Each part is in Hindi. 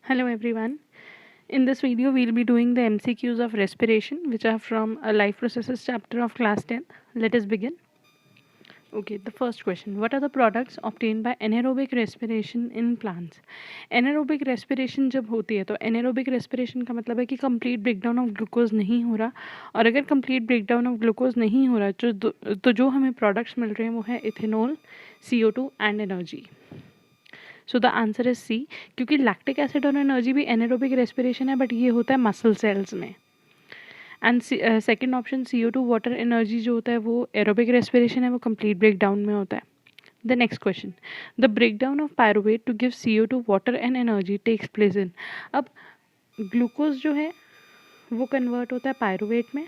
Hello everyone. In this video, we'll be doing the MCQs of respiration, which are from a life processes chapter of class 10. Let us begin. Okay, the first question. What are the products obtained by anaerobic respiration in plants? Anaerobic respiration जब होती है तो anaerobic respiration का मतलब है कि complete breakdown of glucose नहीं हो रहा, और अगर complete breakdown of glucose नहीं हो रहा तो जो हमें products मिल रहे हैं वो है ethanol, CO2 and energy. So the answer is C, क्योंकि लैक्टिक एसिड और एनर्जी भी एनारोबिक रेस्पिरेशन है, बट ये होता है मसल सेल्स में. And second option CO2 water energy जो होता है वो एरोबिक रेस्पिरेशन है, वो कंप्लीट ब्रेक डाउन में होता है. The next question. The break down of pyruvate to give CO2 water and energy takes place in. अब ग्लूकोज जो है वो कन्वर्ट होता है पायरुवेट में,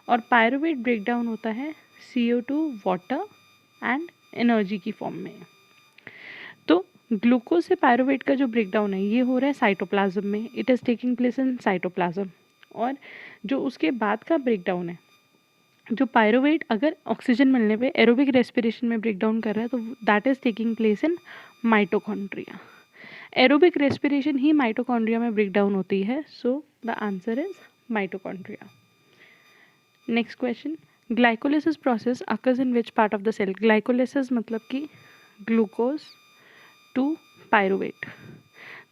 और पायरुवेट ब्रेक डाउन होता है CO2 वाटर एंड एनर्जी की फॉर्म में. तो ग्लूकोज से पायरुवेट का जो ब्रेकडाउन है ये हो रहा है साइटोप्लाज्म में. It is taking place in cytoplasm. और जो उसके बाद का ब्रेकडाउन है, जो पायरुवेट अगर ऑक्सीजन मिलने पे एरोबिक रेस्पिरेशन में ब्रेकडाउन कर रहा है तो that is taking place in mitochondria. Aerobic respiration ही माइटोकॉन्ड्रिया में ब्रेकडाउन होती है. So the answer is mitochondria. Next question. Glycolysis process occurs in which part of the cell? Glycolysis मतलब कि ग्लूकोज टू पायरुवेट.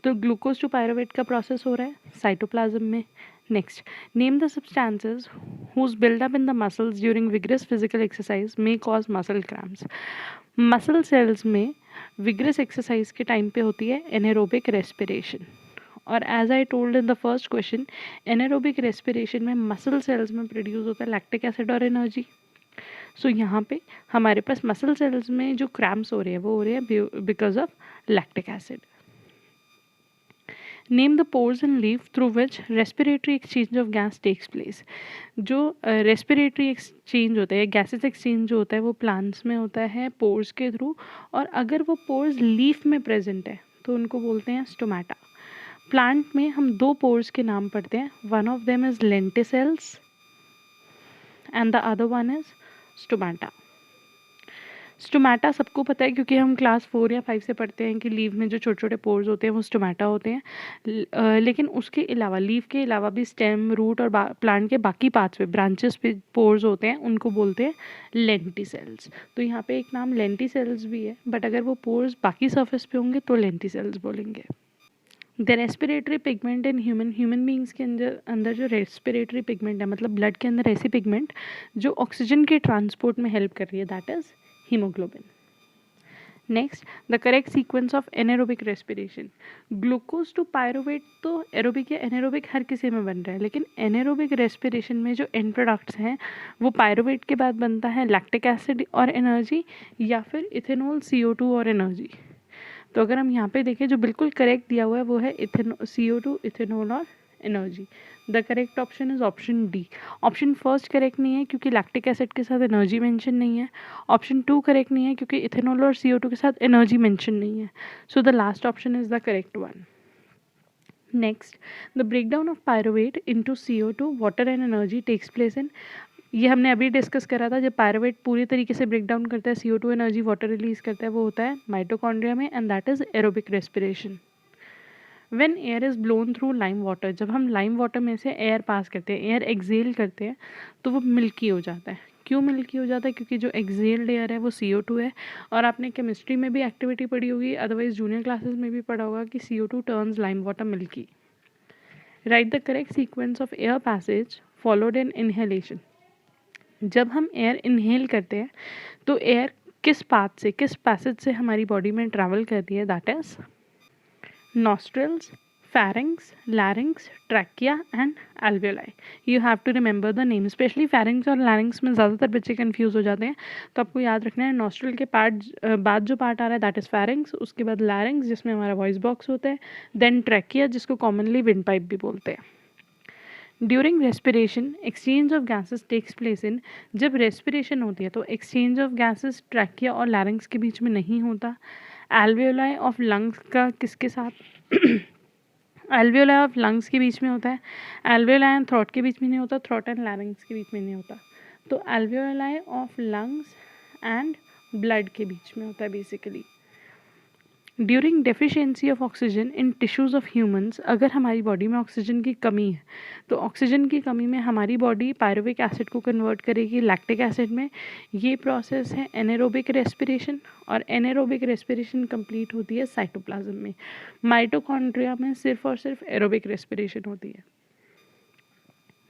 तो ग्लूकोज टू पायरुवेट का प्रोसेस हो रहा है साइटोप्लाज्म में. Next. Name the substances whose buildup in the muscles during vigorous physical exercise may cause muscle cramps. Muscle cells में विगरस एक्सरसाइज के टाइम पे होती है एनारोबिक रेस्पिरेशन. और as I told in the first question, anaerobic respiration में मसल सेल्स में प्रोड्यूस होता है लैक्टिक एसिड और एनर्जी. सो यहाँ पे हमारे पास मसल सेल्स में जो क्रैम्प्स हो रहे हैं वो हो रहे हैं because of lactic acid. Name the pores in leaf through which respiratory exchange of gas takes place. जो रेस्पिरेटरी एक्सचेंज होता है, गैसेस एक्सचेंज जो होता है वो प्लांट्स में होता है पोर्स के थ्रू, और अगर वो पोर्स लीफ में प्रेजेंट है तो उनको बोलते हैं स्टोमेटा. प्लांट में हम दो पोर्स के नाम पढ़ते हैं. One of them is lenticels and the other one is stomata. Stomata सबको पता है क्योंकि हम क्लास 4 या 5 से पढ़ते हैं कि लीव में जो छोटे छोटे पोर्स होते हैं वो स्टोमेटा होते हैं. लेकिन उसके अलावा लीव के अलावा भी स्टेम, रूट और प्लांट के बाकी पार्ट्स पे, ब्रांचेस पे पोर्स होते हैं, उनको बोलते हैं लेंटिसेल्स. तो यहाँ पे एक नाम लेंटिसेल्स भी है, बट अगर वो पोर्स बाकी सर्फेस पे होंगे तो लेंटिसेल्स बोलेंगे. The respiratory pigment in human beings के अंदर जो रेस्पिरेटरी पिगमेंट है, मतलब ब्लड के अंदर ऐसी पिगमेंट जो ऑक्सीजन के ट्रांसपोर्ट में हेल्प कर रही है, that is haemoglobin. Next. The correct sequence of anaerobic respiration. Glucose to pyruvate तो एरोबिक या एनारोबिक हर किसी में बन रहा है, लेकिन एनारोबिक रेस्पिरेशन में जो एंड प्रोडक्ट्स हैं वो पायरुवेट के बाद बनता है लैक्टिक एसिड और एनर्जी, या फिर इथेनॉल, CO2 और एनर्जी. तो अगर हम यहाँ पे देखें, जो बिल्कुल करेक्ट दिया हुआ है वो है CO2, इथेनॉल और energy. The correct option is option D. Option first correct नहीं है क्योंकि लैक्टिक एसिड के साथ एनर्जी मेंशन नहीं है. ऑप्शन 2 करेक्ट नहीं है क्योंकि इथेनॉल और CO2 के साथ एनर्जी मेंशन नहीं है. So the last option is the correct one. Next. The breakdown of pyruvate into CO2 water and energy takes place in. ये हमने अभी डिस्कस करा था. जब पायरुवेट पूरी तरीके से ब्रेक डाउन करता है, CO2 एनर्जी वाटर रिलीज करता है, वो होता है माइटोकॉन्ड्रिया में, and that is aerobic respiration. When air is blown through lime water. जब हम लाइम वाटर में से एयर पास करते हैं, एयर एक्सेल करते हैं, तो वो मिल्की हो जाता है. क्यों मिल्की हो जाता है? क्योंकि जो एक्सेल्ड एयर है वो CO2 है. और आपने केमिस्ट्री में भी एक्टिविटी पढ़ी होगी, अदरवाइज जूनियर क्लासेस में भी पढ़ा होगा कि CO2 turns lime water milky. Right the correct sequence of air passage followed in inhalation. जब हम एयर इनहेल करते हैं तो एयर किस पाथ से, किस पैसेज से हमारी बॉडी में ट्रैवल कर रही है, that is nostrils, pharynx, larynx, trachea and alveoli. You have to remember the name. Specially pharynx और larynx में ज़्यादातर बच्चे कंफ्यूज हो जाते हैं, तो आपको याद रखना है नॉस्ट्रल के बाद जो पार्ट आ रहा है दैट इज़ pharynx, उसके बाद larynx जिसमें हमारा वॉइस बॉक्स होता है, देन trachea जिसको कॉमनली विंड पाइप भी बोलते हैं. During respiration exchange of gases takes place in. जब रेस्पिरेशन होती है तो एक्सचेंज ऑफ गैसेस ट्रैकिया और लैरिंग्स के बीच में नहीं होता. एल्वेओलाई ऑफ लंग्स का किसके साथ? एल्वेओलाई ऑफ लंग्स के बीच में होता है. एल्वेओलाई एंड थ्रोट के बीच में नहीं होता. थ्रोट एंड लैरिंग्स के बीच में नहीं होता. तो alveoli of lungs and blood के बीच में होता है basically. During deficiency of oxygen in tissues of humans, अगर हमारी बॉडी में ऑक्सीजन की कमी है तो ऑक्सीजन की कमी में हमारी बॉडी पायरुविक एसिड को कन्वर्ट करेगी लैक्टिक एसिड में। ये प्रोसेस है एनारोबिक रेस्पिरेशन, और एनारोबिक रेस्पिरेशन कंप्लीट होती है साइटोप्लाज्म में। माइटोकॉन्ड्रिया में सिर्फ और सिर्फ एरोबिक रेस्पिरेशन होती है।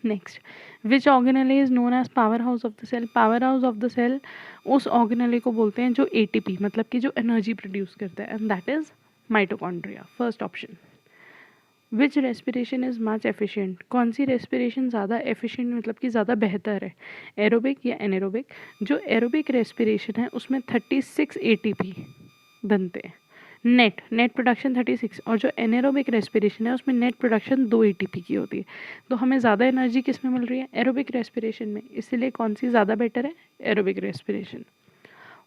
Next, which organelle is known as power house of the cell. Power house of the cell उस ऑर्गेनेले को बोलते हैं जो एटीपी मतलब कि जो एनर्जी प्रोड्यूस करता है, and that is mitochondria. First option. Which respiration is much efficient. कौन सी रेस्पिरेशन ज़्यादा एफिशिएंट मतलब कि ज़्यादा बेहतर है, एरोबिक या एनारोबिक। जो एरोबिक रेस्पिरेशन है उसमें 36 एटीपी बनते हैं, नेट प्रोडक्शन 36, और जो एनारोबिक रेस्पिरेशन है उसमें नेट प्रोडक्शन 2 एटीपी की होती है। तो हमें ज़्यादा एनर्जी किस में मिल रही है, एरोबिक रेस्पिरेशन में, इसलिए कौन सी ज़्यादा बेटर है, aerobic respiration.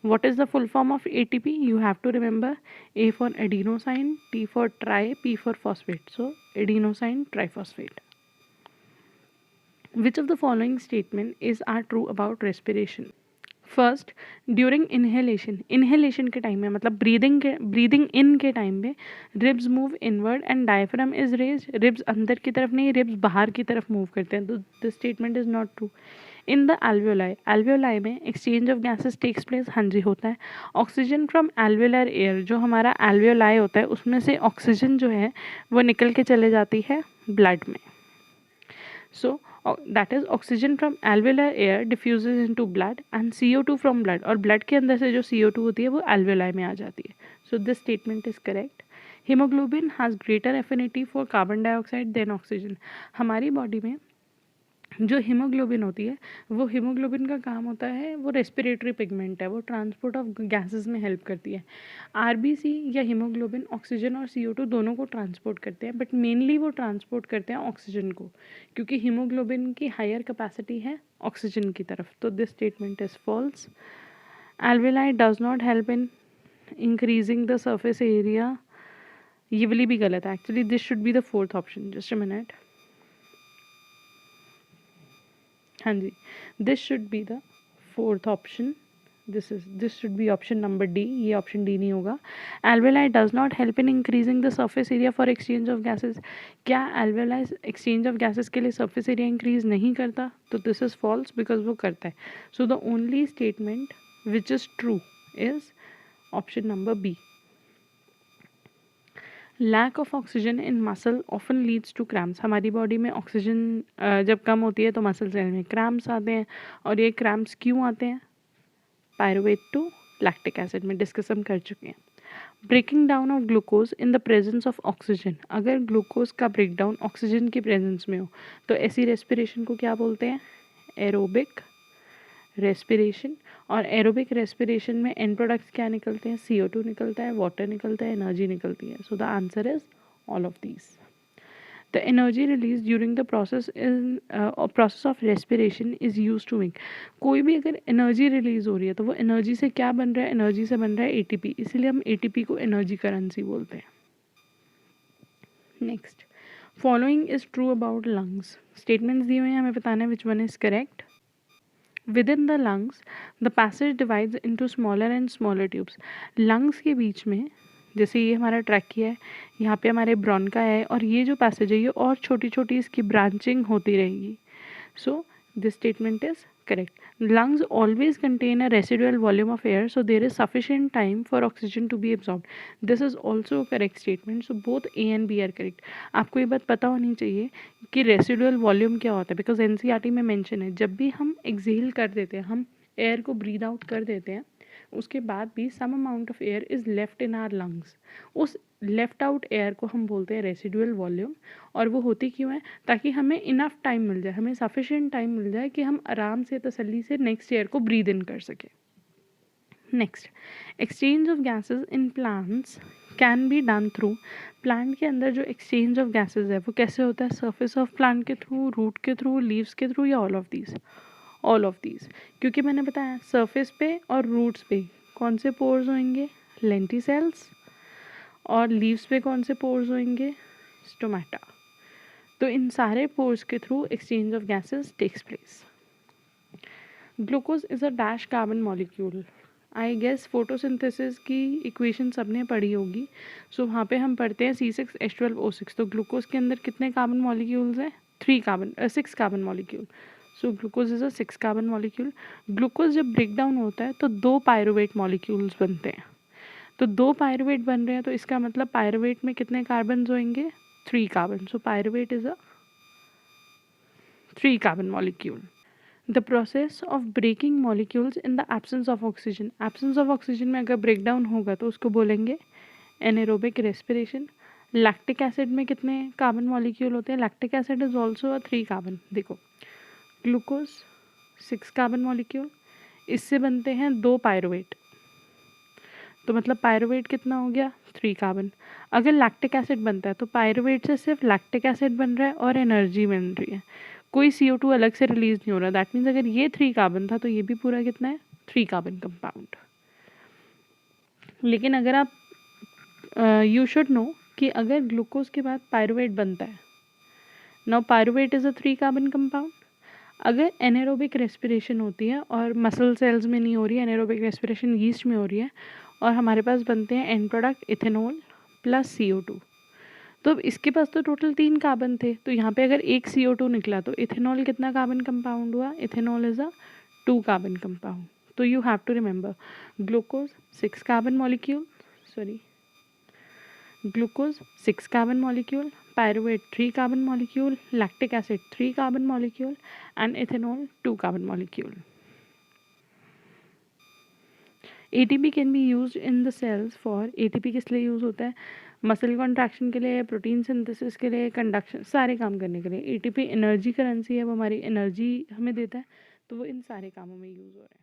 What is the full form of ATP? You have to remember A for adenosine, T for tri, P for phosphate. So adenosine triphosphate. Which of the following statement are true about respiration? First, during inhalation के टाइम में मतलब ब्रीदिंग इन के टाइम में ribs move inward and diaphragm is raise. Ribs अंदर की तरफ नहीं, रिब्स बाहर की तरफ मूव करते हैं, तो this statement is not true. In the alveoli में exchange of gases takes place, हाँ जी होता है। ऑक्सीजन फ्रॉम एल्वियोलर एयर, जो हमारा एल्वियोलाई होता है उसमें से ऑक्सीजन जो है वो निकल के चले जाती है ब्लड में। So that is oxygen from alveolar air diffuses into blood and CO2 from blood, और blood के अंदर से जो CO2 होती है वो alveoli में आ जाती है। So this statement is correct. Hemoglobin has greater affinity for carbon dioxide than oxygen. हमारी बॉडी में जो हीमोग्लोबिन होती है, वो हीमोग्लोबिन का काम होता है, वो रेस्पिरेटरी पिगमेंट है, वो ट्रांसपोर्ट ऑफ गैसेस में हेल्प करती है। आरबीसी या हीमोग्लोबिन ऑक्सीजन और CO2 दोनों को ट्रांसपोर्ट करते हैं, बट मेनली वो ट्रांसपोर्ट करते हैं ऑक्सीजन को, क्योंकि हीमोग्लोबिन की हायर कैपेसिटी है ऑक्सीजन की तरफ। तो this statement is false. Alveoli does not help in increasing the surface area, ये वाली भी गलत है actually, this should be the fourth option. Just a minute, हाँ जी, this should be the fourth option, this should be option number D, ये ऑप्शन डी नहीं होगा। Alveoli does not help in increasing the surface area for exchange of gases. क्या एल्वेलाई एक्सचेंज ऑफ गैसेस के लिए सर्फेस एरिया इंक्रीज नहीं करता, तो दिस इज फॉल्स बिकॉज वो करता है। So the only statement which is true is option number B. Lack of oxygen in muscle often leads to cramps. हमारी बॉडी में ऑक्सीजन जब कम होती है तो मसल सेल में क्रैम्स आते हैं, और ये क्रैम्स क्यों आते हैं, पायरुवेट टू लैक्टिक एसिड में डिस्कस हम कर चुके हैं। Breaking down of glucose in the presence of oxygen, अगर ग्लूकोज का ब्रेक डाउन ऑक्सीजन की प्रेजेंस में हो तो ऐसी रेस्पिरेशन को क्या बोलते हैं, एरोबिक रेस्पिरेशन। और एरोबिक रेस्पिरेशन में एंड प्रोडक्ट्स क्या निकलते हैं, CO2 निकलता है, वाटर निकलता है, एनर्जी निकलती है। So the answer is all of these. The energy release during the process of respiration is use to make. कोई भी अगर एनर्जी रिलीज हो रही है तो वो एनर्जी से क्या बन रहा है, एनर्जी से बन रहा है ATP, इसलिए हम ATP को एनर्जी करेंसी बोलते हैं। Next, following is true about lungs. Statements दिए हुए हैं, हमें बताना है which one is correct. Within the lungs, the passage divides into smaller and smaller tubes. Lungs के बीच में, जैसे ये हमारा ट्रैकिया है, यहाँ पे हमारे ब्रोंका है, और ये जो पैसेज है ये और छोटी छोटी इसकी ब्रांचिंग होती रहेगी। So this statement is correct. Lungs always contain a residual volume of air, so there is sufficient time for oxygen to be absorbed. This is also a correct statement. So both A and B are correct. आपको ये बात पता होनी चाहिए कि रेसिडुअल वॉल्यूम क्या होता है, बिकॉज NCERT में मेंशन है, जब भी हम एक्सहेल कर देते हैं, हम एयर को ब्रीद आउट कर देते हैं, उसके बाद भी some amount of air is left in our lungs. उस लेफ्ट आउट एयर को हम बोलते हैं रेसिडुअल वॉल्यूम। और वो होती क्यों है, ताकि हमें इनफ टाइम मिल जाए, हमें सफिशिएंट टाइम मिल जाए कि हम आराम से तसल्ली से नेक्स्ट एयर को ब्रीद इन कर सकें। Next, exchange of gases in plants can be done through. Plant के अंदर जो एक्सचेंज ऑफ गैसेस है वो कैसे होता है, सर्फेस ऑफ प्लांट के थ्रू, रूट के थ्रू, लीव्स के थ्रू, या all of these, all of these. क्योंकि मैंने बताया सरफेस पे और रूट्स पे कौन से पोर्स होंगे, लेंटिसेल्स, और लीव्स पे कौन से पोर्स होंगे, स्टोमेटा। तो इन सारे पोर्स के through exchange of gases takes place. Glucose is a dash carbon molecule. I guess photosynthesis की इक्वेशन सबने पढ़ी होगी। सो वहाँ पे हम पढ़ते हैं C6H12O6। तो ग्लूकोज के अंदर कितने कार्बन मॉलिक्यूल्स हैं? 6 carbon molecule. So glucose is a 6 carbon molecule. Glucose जब ब्रेक डाउन होता है तो 2 पायरुवेट मॉलिक्यूल्स बनते हैं। तो 2 पायरुवेट बन रहे हैं, तो इसका मतलब पायरुवेट में कितने कार्बन होंगे? 3 carbon. So pyruvate is a 3 carbon molecule. The process of breaking molecules in the absence of oxygen. Absence of oxygen में अगर ब्रेक डाउन होगा तो उसको बोलेंगे एनारोबिक रेस्पिरेशन। लैक्टिक एसिड में कितने कार्बन मॉलिक्यूल होते हैं? Lactic acid is also a 3 carbon. देखो, ग्लूकोज 6 कार्बन मॉलिक्यूल, इससे बनते हैं 2 पायरुवेट, तो मतलब पायरुवेट कितना हो गया? 3 कार्बन। अगर लैक्टिक एसिड बनता है तो पायरुवेट से सिर्फ लैक्टिक एसिड बन रहा है और एनर्जी बन रही है, कोई CO2 अलग से रिलीज नहीं हो रहा। दैट मीन्स अगर ये 3 कार्बन था तो ये भी पूरा कितना है? 3 कार्बन कंपाउंड। लेकिन अगर आप यू शुड नो कि अगर ग्लूकोज के बाद पायरुवेट बनता है, now pyruvate is a 3 carbon compound. अगर एनारोबिक रेस्पिरेशन होती है और मसल सेल्स में नहीं हो रही है, एनारोबिक रेस्पिरेशन यीस्ट में हो रही है, और हमारे पास बनते हैं and product ethanol plus CO2। तो अब इसके पास तो टोटल 3 कार्बन थे, तो यहाँ पे अगर एक CO2 निकला तो इथेनॉल कितना कार्बन कंपाउंड हुआ? Ethanol is a 2 carbon compound. तो you have to remember glucose 6 carbon molecule, sorry, glucose 6 carbon molecule, pyruvate 3 carbon molecule, lactic acid 3 carbon molecule and ethanol 2 carbon molecule. ATP can be use in the cells for, ATP किस लिए यूज़ होता है? मसल कॉन्ट्रैक्शन के लिए, प्रोटीन सिंथेसिस के लिए, कंडक्शन, सारे काम करने के लिए। ATP एनर्जी करेंसी है, वो हमारी एनर्जी हमें देता है, तो वो इन सारे कामों में यूज़ हो रहा है।